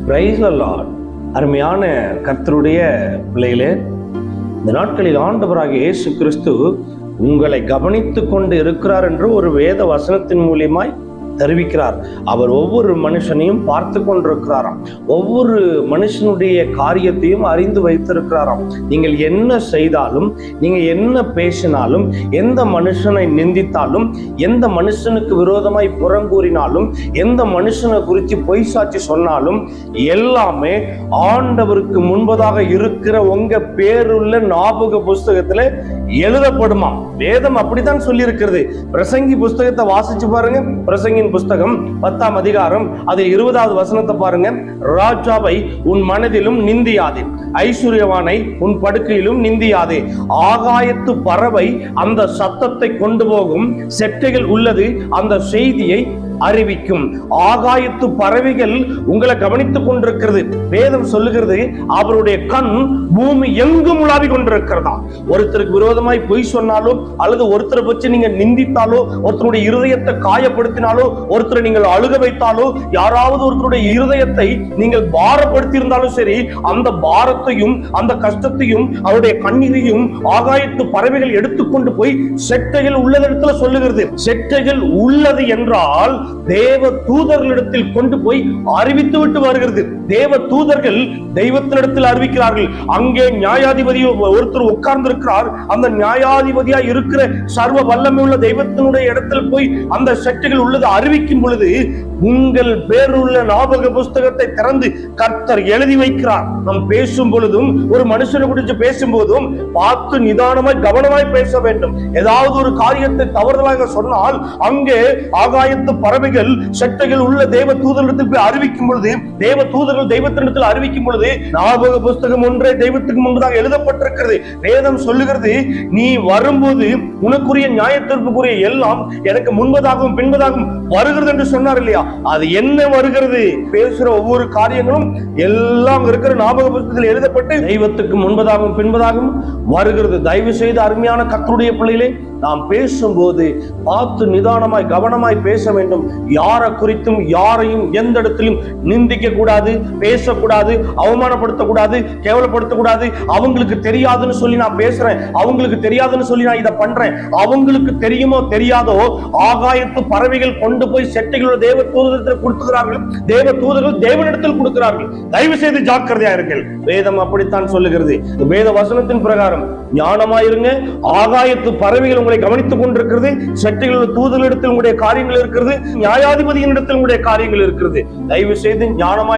Praise the Lord. அருமையான கர்த்தருடைய பிள்ளைகளே, இந்த நாட்களில் ஆண்டவராகிய இயேசு கிறிஸ்து உங்களை கவனித்துக் கொண்டு இருக்கிறார் என்று ஒரு வேத வசனத்தின் மூலியமாய் தெரிவிக்கிறார். அவர் ஒவ்வொரு மனுஷனையும் பார்த்து கொண்டிருக்கிறாராம். ஒவ்வொரு மனுஷனுடைய காரியத்தையும் அறிந்து வைத்திருக்கிறாராம். நீங்கள் என்ன செய்தாலும், நீங்க என்ன பேசினாலும், எந்த மனுஷனை நிந்தித்தாலும், எந்த மனுஷனுக்கு விரோதமாய் புறங்கூறினாலும், எந்த மனுஷனை குறித்து பொய் சாட்சி சொன்னாலும் எல்லாமே ஆண்டவருக்கு முன்பதாக இருக்கிற உங்க பேருள்ள ஞாபக புஸ்தகத்துல எழுதப்படுமாம். வேதம் அப்படித்தான் சொல்லி இருக்கிறது. பிரசங்கி புஸ்தகத்தை வாசிச்சு பாருங்க. பிரசங்கி புஸ்தகம் 10ஆம் அதிகாரம் அதில் 20வது வசனத்தை பாருங்க. ராஜாவை உன் மனதிலும் நிந்தியாதே, ஐஸ்வர்யவானை உன் படுக்கையிலும் நிந்தியாதே. ஆகாயத்து பறவை அந்த சத்தத்தை கொண்டு போகும், செட்டைகள் உள்ளது அந்த செய்தியை அறிவிக்கும். ஆகாயத்து பறவைகள் உங்களை கவனித்துக் கொண்டிருக்கிறது. வேதம் சொல்லுகிறது, அவருடைய கண் பூமி எங்கும் உலாவிக் கொண்டிருக்கிறதா. ஒருத்தருக்கு விரோதமாய் பொய் சொன்னாலோ, அல்லது ஒருத்தரை பற்றி நீங்க நிந்தித்தாலோ, ஒருத்தருடைய இருதயத்தை காயப்படுத்தினாலோ, ஒருத்தரை நீங்கள் அழுக வைத்தாலோ, யாராவது ஒருத்தருடைய இருதயத்தை நீங்கள் பாரப்படுத்தி இருந்தாலும் சரி, அந்த பாரத்தையும் அந்த கஷ்டத்தையும் அவருடைய கண்ணீரையும் ஆகாயத்து பறவைகள் எடுத்துக்கொண்டு போய் செட்டைகள் உள்ளது இடத்துல சொல்லுகிறது. செட்டைகள் உள்ளது என்றால் தேவ தூதர்களிடத்தில் கொண்டு போய் அறிவித்து விட்டு வருகிறது. தேவ தூதர்கள் தெய்வத்தினிடத்தில் அறிவிக்கிறார்கள். அங்கே நியாயாதிபதி ஒருத்தர் உட்கார்ந்து இருக்கிறார். அந்த நியாயாதிபதியா இருக்கிற சர்வ வல்லமை உள்ள தெய்வத்தினுடைய இடத்தில் போய் அந்த செட்டைகள் உள்ளது அறிவிக்கும் பொழுது உங்கள் பேருள்ள ஞாபக புஸ்தகத்தை திறந்து கர்த்தர் எழுதி வைக்கிறார். நாம் பேசும் பொழுதும், ஒரு மனுஷனை குறித்து பேசும் போதும் பார்த்து நிதானமாய் கவனமாய் பேச வேண்டும். ஏதாவது ஒரு காரியத்தை தவறுதலாக சொன்னால் அங்கே ஆகாயத்து பறவைகள் செட்டைகள் உள்ள தேவ தூதரிடத்தில் போய் அறிவிக்கும் பொழுது, தேவ தூதர்கள் தெய்வத்தினிடத்தில் அறிவிக்கும் பொழுது ஞாபக புஸ்தகம் ஒன்றே தெய்வத்துக்கு முன்பதாக எழுதப்பட்டிருக்கிறது. வேதம் சொல்லுகிறது, நீ வரும்போது உனக்குரிய நியாயத்திற்குரிய எல்லாம் எனக்கு முன்பதாகவும் பின்பதாகவும் வருகிறது என்று சொன்னார் இல்லையா? அது என்ன வருகிறது? பேசுற ஒவ்வொரு காரியங்களும் எல்லாம் இருக்கிற ஞாபக புஸ்தகத்தில் எழுதப்பட்டு தெய்வத்துக்கு முன்பதாகவும் பின்பதாகவும் வருகிறது. தயவு செய்து அருமையான கர்த்தருடைய பிள்ளைகளே, நாம் பேசும்போது பார்த்து நிதானமாய் கவனமாய் பேச வேண்டும். யாரை குறித்தும் யாரையும் எந்த இடத்திலும் நிந்திக்க கூடாது, பேசக்கூடாது, அவமானப்படுத்தக்கூடாது, கேவலப்படுத்தக்கூடாது. அவங்களுக்கு தெரியாதுன்னு சொல்லி நான் பேசுறேன், அவங்களுக்கு தெரியாதுன்னு சொல்லி நான் இதை பண்றேன், அவங்களுக்கு தெரியுமோ தெரியாதோ ஆகாயத்து பறவைகள் கொண்டு போய் செட்டைகளோட தேவ தூதரிடத்தில் கொடுக்கிறார்கள். தேவ தூதர்கள் தேவனிடத்தில் கொடுக்கிறார்கள். தயவு செய்து ஜாக்கிரதையா இருங்கள். வேதம் அப்படித்தான் சொல்லுகிறது. வேத வசனத்தின் பிரகாரம் ஞானமாயிருங்க. ஆகாயத்து பறவைகள் உங்களை கவனித்துக் கொண்டிருக்கிறது. செட்டைகளோட தூதரிடத்தில் உங்களுடைய காரியங்கள் இருக்கிறது. நியாயாதிபதியின் இடத்தில் உங்களுடைய காரியங்கள் இருக்கிறது. தயவு செய்து ஞானமாய்